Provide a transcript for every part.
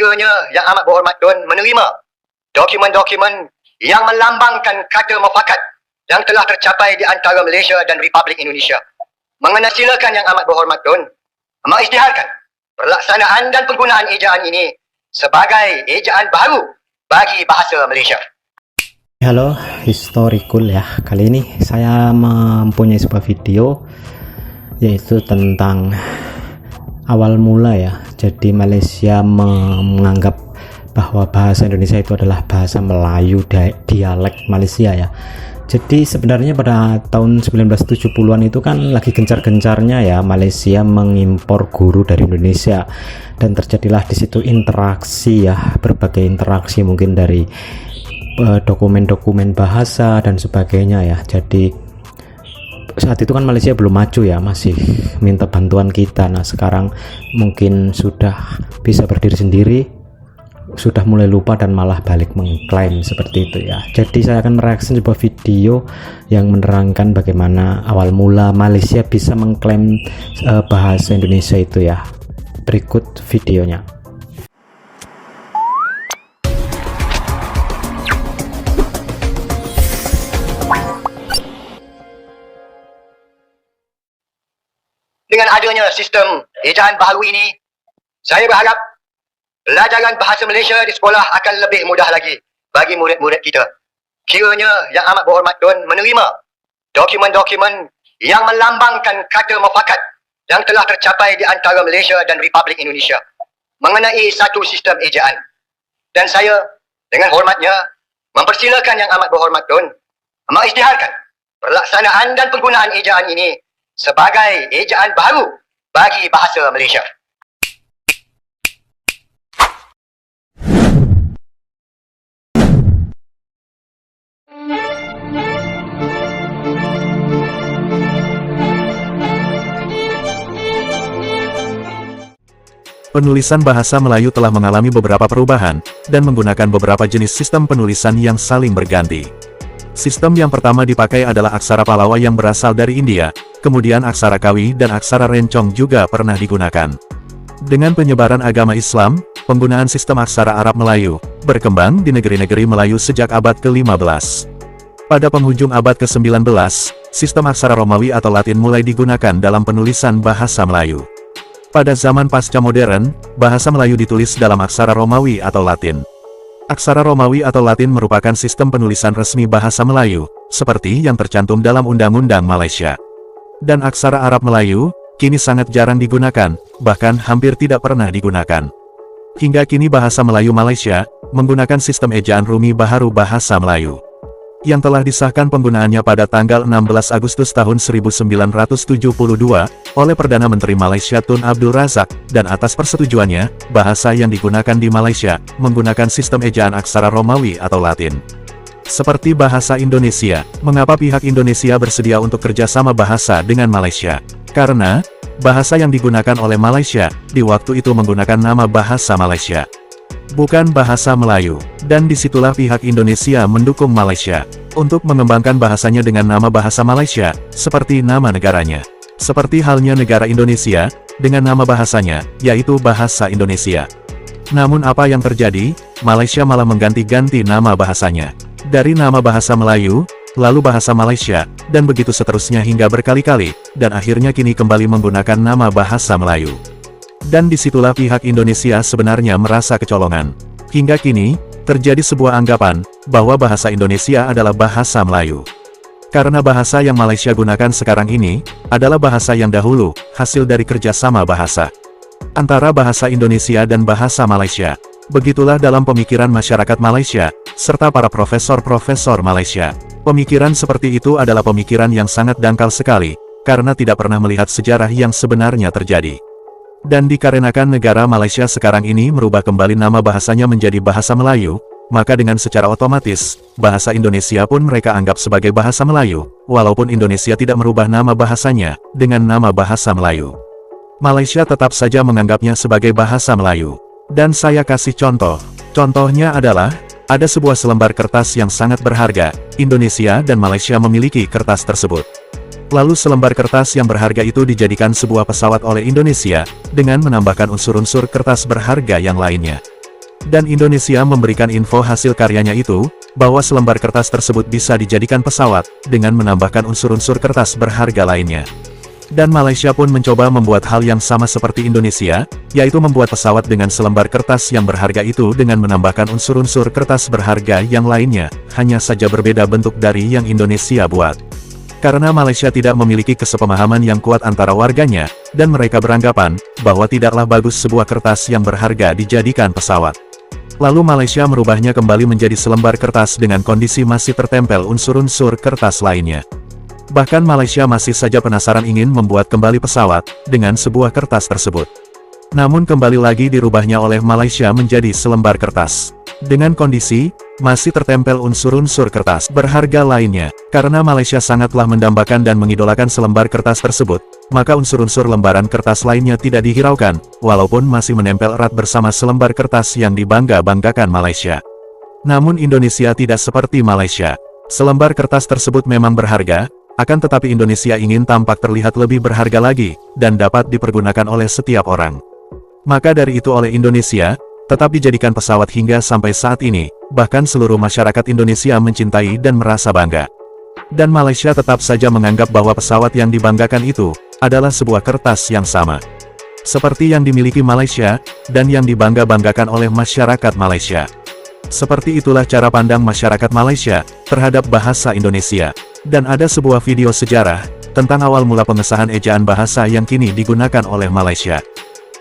Kiranya Yang Amat Berhormat Tun menerima dokumen-dokumen yang melambangkan kata mufakat yang telah tercapai di antara Malaysia dan Republik Indonesia. Mengenai silakan Yang Amat Berhormat Tun mengisytiharkan pelaksanaan dan penggunaan ejaan ini sebagai ejaan baru bagi bahasa Malaysia. Halo, historikul ya. Kali ini saya mempunyai sebuah video yaitu tentang awal mula ya. Jadi Malaysia menganggap bahwa bahasa Indonesia itu adalah bahasa Melayu, dialek Malaysia ya. Jadi sebenarnya pada tahun 1970-an itu kan lagi gencar-gencarnya ya Malaysia mengimpor guru dari Indonesia, dan terjadilah di situ interaksi ya, berbagai interaksi mungkin dari dokumen-dokumen bahasa dan sebagainya ya. Jadi saat itu kan Malaysia belum maju ya, masih minta bantuan kita. Nah sekarang mungkin sudah bisa berdiri sendiri, sudah mulai lupa dan malah balik mengklaim seperti itu ya. Jadi saya akan mereaksi sebuah video yang menerangkan bagaimana awal mula Malaysia bisa mengklaim bahasa Indonesia itu ya. Berikut videonya. Dengan adanya sistem ejaan baru ini, saya berharap pelajaran bahasa Malaysia di sekolah akan lebih mudah lagi bagi murid-murid kita. Kiranya Yang Amat Berhormat Tun menerima dokumen-dokumen yang melambangkan kata mufakat yang telah tercapai di antara Malaysia dan Republik Indonesia mengenai satu sistem ejaan. Dan saya dengan hormatnya mempersilakan Yang Amat Berhormat Tun mengisytiharkan pelaksanaan dan penggunaan ejaan ini sebagai ejaan baru bagi bahasa Malaysia. Penulisan bahasa Melayu telah mengalami beberapa perubahan, dan menggunakan beberapa jenis sistem penulisan yang saling berganti. Sistem yang pertama dipakai adalah aksara Palawa yang berasal dari India, kemudian aksara Kawi dan aksara Rencong juga pernah digunakan. Dengan penyebaran agama Islam, penggunaan sistem aksara Arab Melayu berkembang di negeri-negeri Melayu sejak abad ke-15. Pada penghujung abad ke-19, sistem aksara Romawi atau Latin mulai digunakan dalam penulisan bahasa Melayu. Pada zaman pasca modern, bahasa Melayu ditulis dalam aksara Romawi atau Latin. Aksara Romawi atau Latin merupakan sistem penulisan resmi bahasa Melayu, seperti yang tercantum dalam Undang-Undang Malaysia. Dan aksara Arab Melayu, kini sangat jarang digunakan, bahkan hampir tidak pernah digunakan. Hingga kini bahasa Melayu Malaysia, menggunakan sistem ejaan Rumi Baharu Bahasa Melayu, yang telah disahkan penggunaannya pada tanggal 16 Agustus tahun 1972, oleh Perdana Menteri Malaysia Tun Abdul Razak, dan atas persetujuannya, bahasa yang digunakan di Malaysia, menggunakan sistem ejaan aksara Romawi atau Latin. Seperti bahasa Indonesia, mengapa pihak Indonesia bersedia untuk kerjasama bahasa dengan Malaysia? Karena, bahasa yang digunakan oleh Malaysia, di waktu itu menggunakan nama bahasa Malaysia, bukan bahasa Melayu, dan disitulah pihak Indonesia mendukung Malaysia untuk mengembangkan bahasanya dengan nama bahasa Malaysia, seperti nama negaranya. Seperti halnya negara Indonesia, dengan nama bahasanya, yaitu Bahasa Indonesia. Namun apa yang terjadi? Malaysia malah mengganti-ganti nama bahasanya. Dari nama bahasa Melayu, lalu bahasa Malaysia, dan begitu seterusnya hingga berkali-kali, dan akhirnya kini kembali menggunakan nama bahasa Melayu. Dan disitulah pihak Indonesia sebenarnya merasa kecolongan. Hingga kini, terjadi sebuah anggapan, bahwa bahasa Indonesia adalah bahasa Melayu. Karena bahasa yang Malaysia gunakan sekarang ini, adalah bahasa yang dahulu, hasil dari kerjasama bahasa antara bahasa Indonesia dan bahasa Malaysia. Begitulah dalam pemikiran masyarakat Malaysia, serta para profesor-profesor Malaysia. Pemikiran seperti itu adalah pemikiran yang sangat dangkal sekali, karena tidak pernah melihat sejarah yang sebenarnya terjadi. Dan dikarenakan negara Malaysia sekarang ini merubah kembali nama bahasanya menjadi bahasa Melayu, maka dengan secara otomatis, bahasa Indonesia pun mereka anggap sebagai bahasa Melayu, walaupun Indonesia tidak merubah nama bahasanya dengan nama bahasa Melayu. Malaysia tetap saja menganggapnya sebagai bahasa Melayu. Dan saya kasih contoh. Contohnya adalah, ada sebuah selembar kertas yang sangat berharga, Indonesia dan Malaysia memiliki kertas tersebut. Lalu selembar kertas yang berharga itu dijadikan sebuah pesawat oleh Indonesia, dengan menambahkan unsur-unsur kertas berharga yang lainnya. Dan Indonesia memberikan info hasil karyanya itu, bahwa selembar kertas tersebut bisa dijadikan pesawat, dengan menambahkan unsur-unsur kertas berharga lainnya. Dan Malaysia pun mencoba membuat hal yang sama seperti Indonesia, yaitu membuat pesawat dengan selembar kertas yang berharga itu dengan menambahkan unsur-unsur kertas berharga yang lainnya, hanya saja berbeda bentuk dari yang Indonesia buat. Karena Malaysia tidak memiliki kesepemahaman yang kuat antara warganya, dan mereka beranggapan, bahwa tidaklah bagus sebuah kertas yang berharga dijadikan pesawat. Lalu Malaysia merubahnya kembali menjadi selembar kertas dengan kondisi masih tertempel unsur-unsur kertas lainnya. Bahkan Malaysia masih saja penasaran ingin membuat kembali pesawat, dengan sebuah kertas tersebut. Namun kembali lagi dirubahnya oleh Malaysia menjadi selembar kertas. Dengan kondisi, masih tertempel unsur-unsur kertas berharga lainnya. Karena Malaysia sangatlah mendambakan dan mengidolakan selembar kertas tersebut, maka unsur-unsur lembaran kertas lainnya tidak dihiraukan, walaupun masih menempel erat bersama selembar kertas yang dibangga-banggakan Malaysia. Namun Indonesia tidak seperti Malaysia. Selembar kertas tersebut memang berharga, akan tetapi Indonesia ingin tampak terlihat lebih berharga lagi, dan dapat dipergunakan oleh setiap orang. Maka dari itu oleh Indonesia, tetap dijadikan pesawat hingga sampai saat ini, bahkan seluruh masyarakat Indonesia mencintai dan merasa bangga. Dan Malaysia tetap saja menganggap bahwa pesawat yang dibanggakan itu, adalah sebuah kertas yang sama. Seperti yang dimiliki Malaysia, dan yang dibangga-banggakan oleh masyarakat Malaysia. Seperti itulah cara pandang masyarakat Malaysia, terhadap bahasa Indonesia. Dan ada sebuah video sejarah, tentang awal mula pengesahan ejaan bahasa yang kini digunakan oleh Malaysia.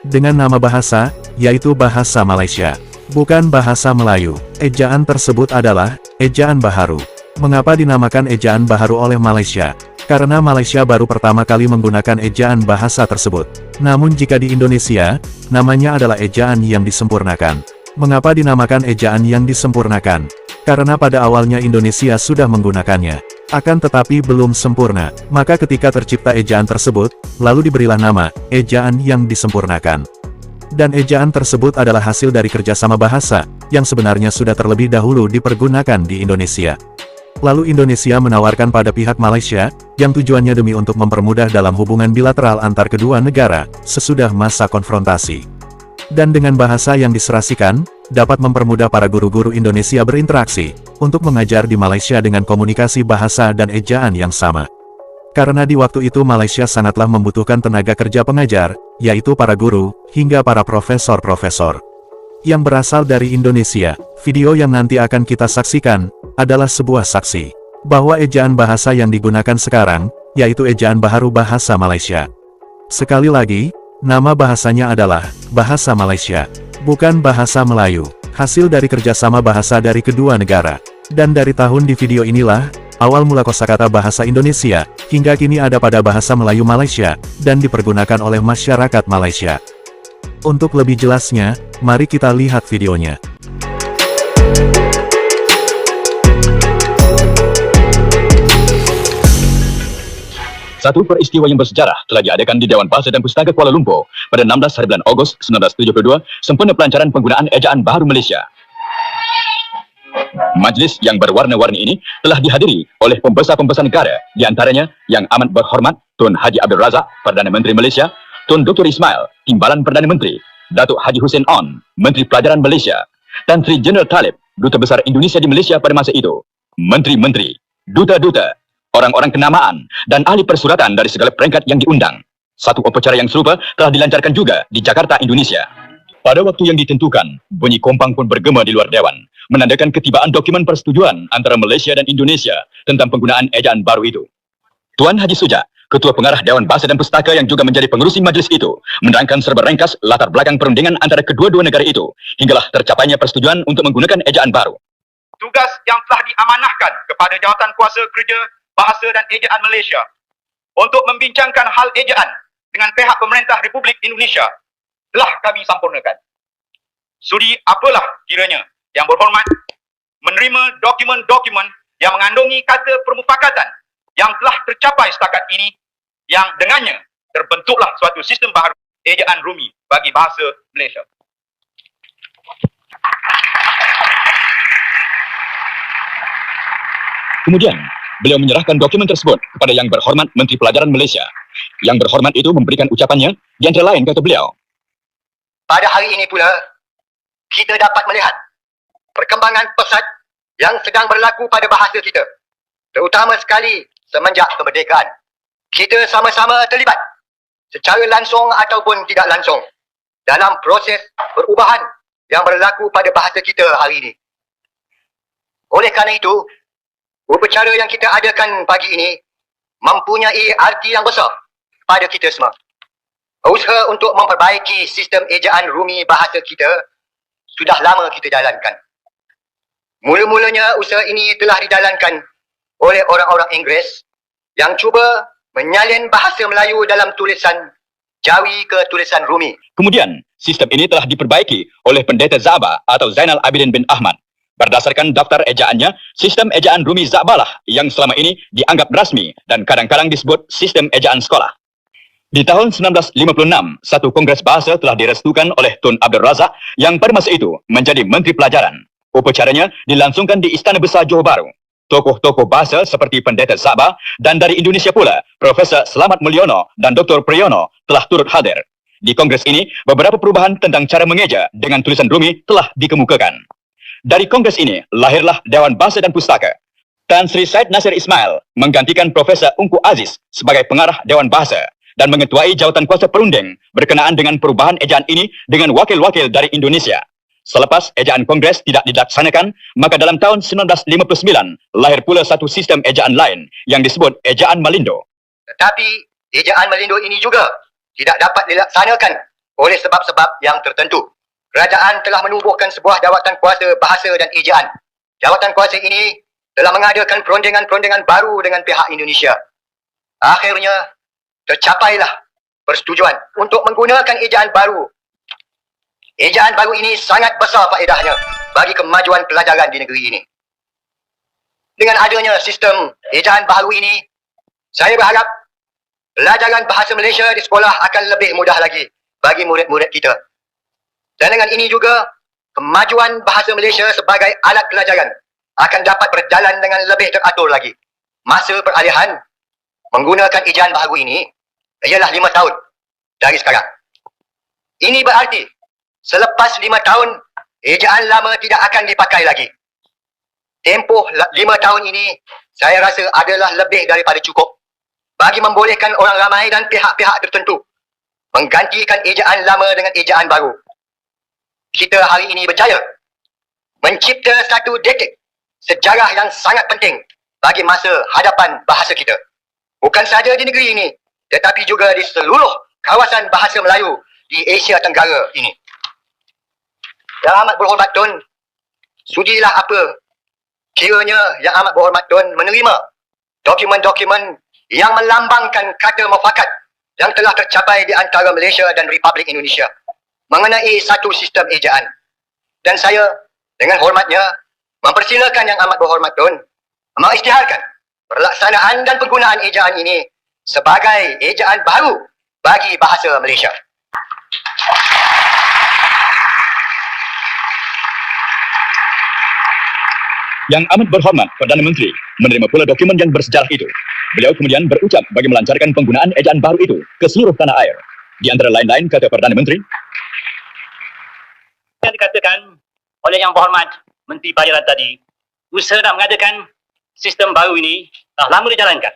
Dengan nama bahasa, yaitu bahasa Malaysia. Bukan bahasa Melayu. Ejaan tersebut adalah, ejaan baharu. Mengapa dinamakan ejaan baharu oleh Malaysia? Karena Malaysia baru pertama kali menggunakan ejaan bahasa tersebut. Namun jika di Indonesia, namanya adalah ejaan yang disempurnakan. Mengapa dinamakan ejaan yang disempurnakan? Karena pada awalnya Indonesia sudah menggunakannya. Akan tetapi belum sempurna, maka ketika tercipta ejaan tersebut, lalu diberilah nama, ejaan yang disempurnakan. Dan ejaan tersebut adalah hasil dari kerjasama bahasa, yang sebenarnya sudah terlebih dahulu dipergunakan di Indonesia. Lalu Indonesia menawarkan pada pihak Malaysia, yang tujuannya demi untuk mempermudah dalam hubungan bilateral antar kedua negara, sesudah masa konfrontasi. Dan dengan bahasa yang diserasikan, dapat mempermudah para guru-guru Indonesia berinteraksi, untuk mengajar di Malaysia dengan komunikasi bahasa dan ejaan yang sama. Karena di waktu itu Malaysia sangatlah membutuhkan tenaga kerja pengajar, yaitu para guru, hingga para profesor-profesor. Yang berasal dari Indonesia, video yang nanti akan kita saksikan, adalah sebuah saksi, bahwa ejaan bahasa yang digunakan sekarang, yaitu ejaan baharu bahasa Malaysia. Sekali lagi, nama bahasanya adalah, bahasa Malaysia, bukan bahasa Melayu, hasil dari kerjasama bahasa dari kedua negara. Dan dari tahun di video inilah, awal mula kosakata bahasa Indonesia, hingga kini ada pada bahasa Melayu Malaysia, dan dipergunakan oleh masyarakat Malaysia. Untuk lebih jelasnya, mari kita lihat videonya. Satu peristiwa yang bersejarah telah diadakan di Dewan Bahasa dan Pustaka Kuala Lumpur pada 16 hari bulan Ogos 1972, sempurna pelancaran penggunaan ejaan baharu Malaysia. Majlis yang berwarna-warni ini telah dihadiri oleh pembesar-pembesar negara, di antaranya Yang Amat Berhormat Tun Haji Abdul Razak, Perdana Menteri Malaysia, Tun Dr. Ismail, Timbalan Perdana Menteri, Datuk Haji Hussein On, Menteri Pelajaran Malaysia, Tan Sri Jeneral Talib, Duta Besar Indonesia di Malaysia pada masa itu, menteri-menteri, duta-duta, orang-orang kenamaan, dan ahli persuratan dari segala peringkat yang diundang. Satu upacara yang serupa telah dilancarkan juga di Jakarta, Indonesia. Pada waktu yang ditentukan, bunyi kompang pun bergema di luar Dewan, menandakan ketibaan dokumen persetujuan antara Malaysia dan Indonesia tentang penggunaan ejaan baru itu. Tuan Haji Sujak, Ketua Pengarah Dewan Bahasa dan Pustaka yang juga menjadi pengurusi majlis itu, menerangkan serba ringkas latar belakang perundingan antara kedua-dua negara itu, hinggalah tercapainya persetujuan untuk menggunakan ejaan baru. Tugas yang telah diamanahkan kepada Jawatan Kuasa Kerja Bahasa dan Ejaan Malaysia untuk membincangkan hal ejaan dengan pihak pemerintah Republik Indonesia telah kami sempurnakan. Sudi apalah kiranya Yang Berhormat menerima dokumen-dokumen yang mengandungi kata permufakatan yang telah tercapai setakat ini, yang dengannya terbentuklah suatu sistem baharu ejaan Rumi bagi bahasa Malaysia. Kemudian, beliau menyerahkan dokumen tersebut kepada Yang Berhormat Menteri Pelajaran Malaysia. Yang Berhormat itu memberikan ucapannya, di antara lain kata beliau, Pada hari ini pula, kita dapat melihat perkembangan pesat yang sedang berlaku pada bahasa kita, terutama sekali semenjak kemerdekaan. Kita sama-sama terlibat secara langsung ataupun tidak langsung dalam proses perubahan yang berlaku pada bahasa kita hari ini. Oleh kerana itu, upacara yang kita adakan pagi ini mempunyai arti yang besar pada kita semua. Usaha untuk memperbaiki sistem ejaan rumi bahasa kita sudah lama kita jalankan. Mula-mulanya usaha ini telah dijalankan oleh orang-orang Inggeris yang cuba menyalin bahasa Melayu dalam tulisan Jawi ke tulisan Rumi. Kemudian, sistem ini telah diperbaiki oleh Pendeta Za'ba atau Zainal Abidin bin Ahmad. Berdasarkan daftar ejaannya, sistem ejaan Rumi Za'ba lah yang selama ini dianggap rasmi dan kadang-kadang disebut sistem ejaan sekolah. Di tahun 1956, satu kongres bahasa telah direstukan oleh Tun Abdul Razak yang pada masa itu menjadi Menteri Pelajaran. Upacaranya dilangsungkan di Istana Besar Johor Bahru. Tokoh-tokoh bahasa seperti Pendeta Za'ba dan dari Indonesia pula, Profesor Selamat Mulyono dan Dr. Priyono telah turut hadir. Di kongres ini, beberapa perubahan tentang cara mengeja dengan tulisan Rumi telah dikemukakan. Dari kongres ini, lahirlah Dewan Bahasa dan Pustaka. Tan Sri Said Nasir Ismail menggantikan Profesor Ungku Aziz sebagai pengarah Dewan Bahasa dan mengetuai jawatan kuasa perunding berkenaan dengan perubahan ejaan ini dengan wakil-wakil dari Indonesia. Selepas ejaan kongres tidak dilaksanakan, maka dalam tahun 1959 lahir pula satu sistem ejaan lain yang disebut ejaan Malindo. Tetapi ejaan Malindo ini juga tidak dapat dilaksanakan oleh sebab-sebab yang tertentu. Kerajaan telah menubuhkan sebuah jawatan kuasa bahasa dan ejaan. Jawatan kuasa ini telah mengadakan perundingan-perundingan baru dengan pihak Indonesia. Akhirnya, tercapailah persetujuan untuk menggunakan ejaan baru. Ejaan baru ini sangat besar faedahnya bagi kemajuan pelajaran di negeri ini. Dengan adanya sistem ejaan baru ini, saya berharap pelajaran bahasa Malaysia di sekolah akan lebih mudah lagi bagi murid-murid kita. Dan dengan ini juga, kemajuan bahasa Malaysia sebagai alat pelajaran akan dapat berjalan dengan lebih teratur lagi. Masa peralihan menggunakan ejaan baru ini ialah 5 tahun dari sekarang. Ini berarti selepas 5 tahun, ejaan lama tidak akan dipakai lagi. Tempoh 5 tahun ini, saya rasa adalah lebih daripada cukup bagi membolehkan orang ramai dan pihak-pihak tertentu menggantikan ejaan lama dengan ejaan baru. Kita hari ini berjaya mencipta satu detik sejarah yang sangat penting bagi masa hadapan bahasa kita. Bukan sahaja di negeri ini, tetapi juga di seluruh kawasan bahasa Melayu di Asia Tenggara ini. Yang amat berhormat Tun, sudilah apa kiranya Yang Amat Berhormat Tun menerima dokumen-dokumen yang melambangkan kata mufakat yang telah tercapai di antara Malaysia dan Republik Indonesia mengenai satu sistem ejaan. Dan saya dengan hormatnya mempersilakan Yang Amat Berhormat Tun mengisytiharkan pelaksanaan dan penggunaan ejaan ini sebagai ejaan baru bagi bahasa Malaysia. Yang amat berhormat Perdana Menteri menerima pula dokumen yang bersejarah itu. Beliau kemudian berucap bagi melancarkan penggunaan ejaan baru itu ke seluruh tanah air. Di antara lain-lain kata Perdana Menteri, yang dikatakan oleh Yang Berhormat Menteri Pelajaran tadi, usaha nak mengadakan sistem baru ini telah lama dijalankan.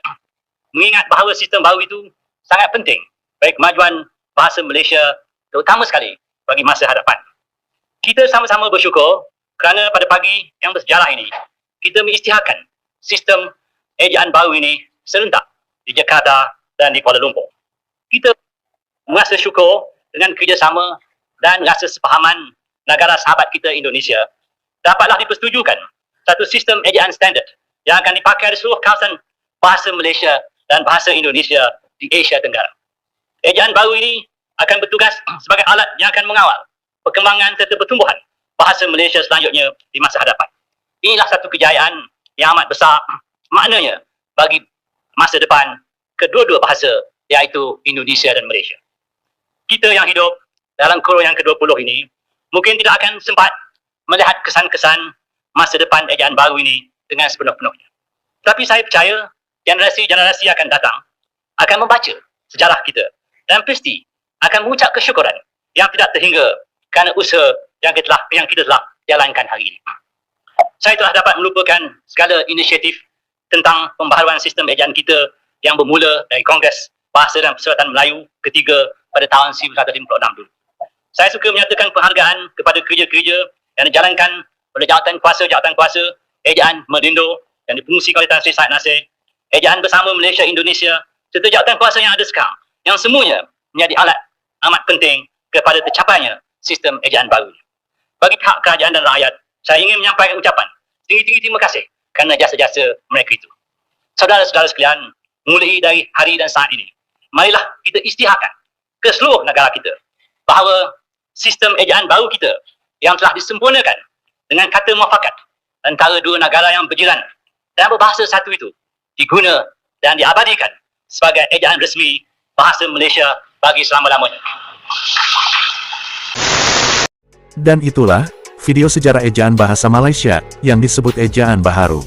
Mengingat bahawa sistem baru itu sangat penting bagi kemajuan bahasa Malaysia, terutama sekali bagi masa hadapan. Kita sama-sama bersyukur kerana pada pagi yang bersejarah ini, kita mengisytiharkan sistem ejaan baru ini serentak di Jakarta dan di Kuala Lumpur. Kita merasa syukur dengan kerjasama dan rasa sepahaman negara sahabat kita Indonesia dapatlah dipersetujukan satu sistem ejaan standard yang akan dipakai di seluruh kawasan bahasa Malaysia dan bahasa Indonesia di Asia Tenggara. Ejaan baru ini akan bertugas sebagai alat yang akan mengawal perkembangan serta pertumbuhan bahasa Malaysia selanjutnya di masa hadapan. Inilah satu kejayaan yang amat besar maknanya bagi masa depan kedua-dua bahasa, iaitu Indonesia dan Malaysia. Kita yang hidup dalam kurun yang ke-20 ini mungkin tidak akan sempat melihat kesan-kesan masa depan ejaan baru ini dengan sepenuh-penuhnya. Tapi saya percaya generasi-generasi akan datang akan membaca sejarah kita dan pasti akan mengucap kesyukuran yang tidak terhingga kerana usaha yang kita telah jalankan hari ini. Saya telah dapat melupakan segala inisiatif tentang pembaharuan sistem ejaan kita yang bermula dari Kongres Bahasa dan Perseratan Melayu ketiga pada tahun 1956 dulu. Saya suka menyatakan penghargaan kepada kerja-kerja yang dijalankan oleh jawatan kuasa ejaan Melindo yang dipungsi oleh Tan Sri Said Nasir, ejaan bersama Malaysia Indonesia serta jawatan kuasa yang ada sekarang, yang semuanya menjadi alat amat penting kepada tercapainya sistem ejaan baru. Bagi pihak kerajaan dan rakyat, saya ingin menyampaikan ucapan tinggi-tinggi terima kasih kerana jasa-jasa mereka itu. Saudara-saudara sekalian, mulai dari hari dan saat ini, marilah kita isytiharkan ke seluruh negara kita bahawa sistem ejaan baru kita yang telah disempurnakan dengan kata muafakat antara dua negara yang berjiran dan berbahasa satu itu diguna dan diabadikan sebagai ejaan resmi bahasa Malaysia bagi selama-lamanya. Dan itulah video sejarah ejaan bahasa Malaysia yang disebut ejaan baharu.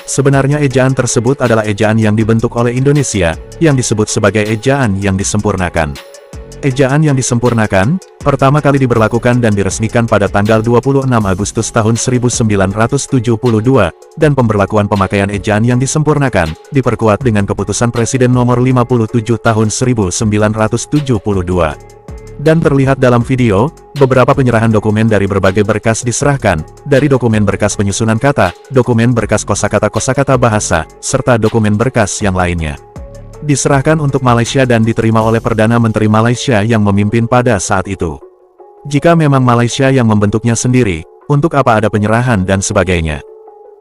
Sebenarnya ejaan tersebut adalah ejaan yang dibentuk oleh Indonesia, yang disebut sebagai ejaan yang disempurnakan. Ejaan yang disempurnakan, pertama kali diberlakukan dan diresmikan pada tanggal 26 Agustus tahun 1972, dan pemberlakuan pemakaian ejaan yang disempurnakan, diperkuat dengan keputusan Presiden nomor 57 tahun 1972. Dan terlihat dalam video, beberapa penyerahan dokumen dari berbagai berkas diserahkan, dari dokumen berkas penyusunan kata, dokumen berkas kosakata bahasa, serta dokumen berkas yang lainnya. Diserahkan untuk Malaysia dan diterima oleh Perdana Menteri Malaysia yang memimpin pada saat itu. Jika memang Malaysia yang membentuknya sendiri, untuk apa ada penyerahan dan sebagainya.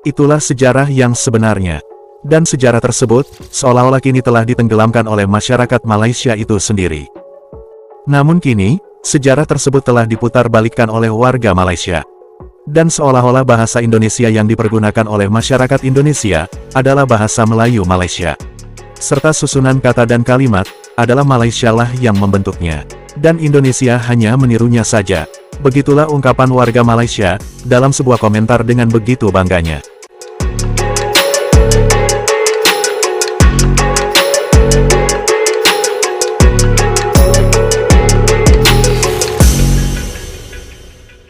Itulah sejarah yang sebenarnya. Dan sejarah tersebut, seolah-olah kini telah ditenggelamkan oleh masyarakat Malaysia itu sendiri. Namun kini, sejarah tersebut telah diputar balikkan oleh warga Malaysia. Dan seolah-olah bahasa Indonesia yang dipergunakan oleh masyarakat Indonesia, adalah bahasa Melayu Malaysia. Serta susunan kata dan kalimat, adalah Malaysia lah yang membentuknya. Dan Indonesia hanya menirunya saja. Begitulah ungkapan warga Malaysia, dalam sebuah komentar dengan begitu bangganya.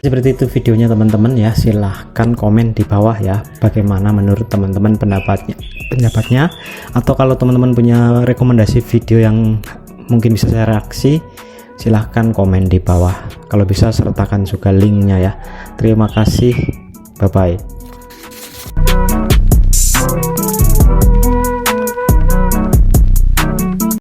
Seperti itu videonya teman-teman ya, silahkan komen di bawah ya, bagaimana menurut teman-teman pendapatnya, atau kalau teman-teman punya rekomendasi video yang mungkin bisa saya reaksi, silahkan komen di bawah, kalau bisa sertakan juga linknya ya. Terima kasih, bye bye.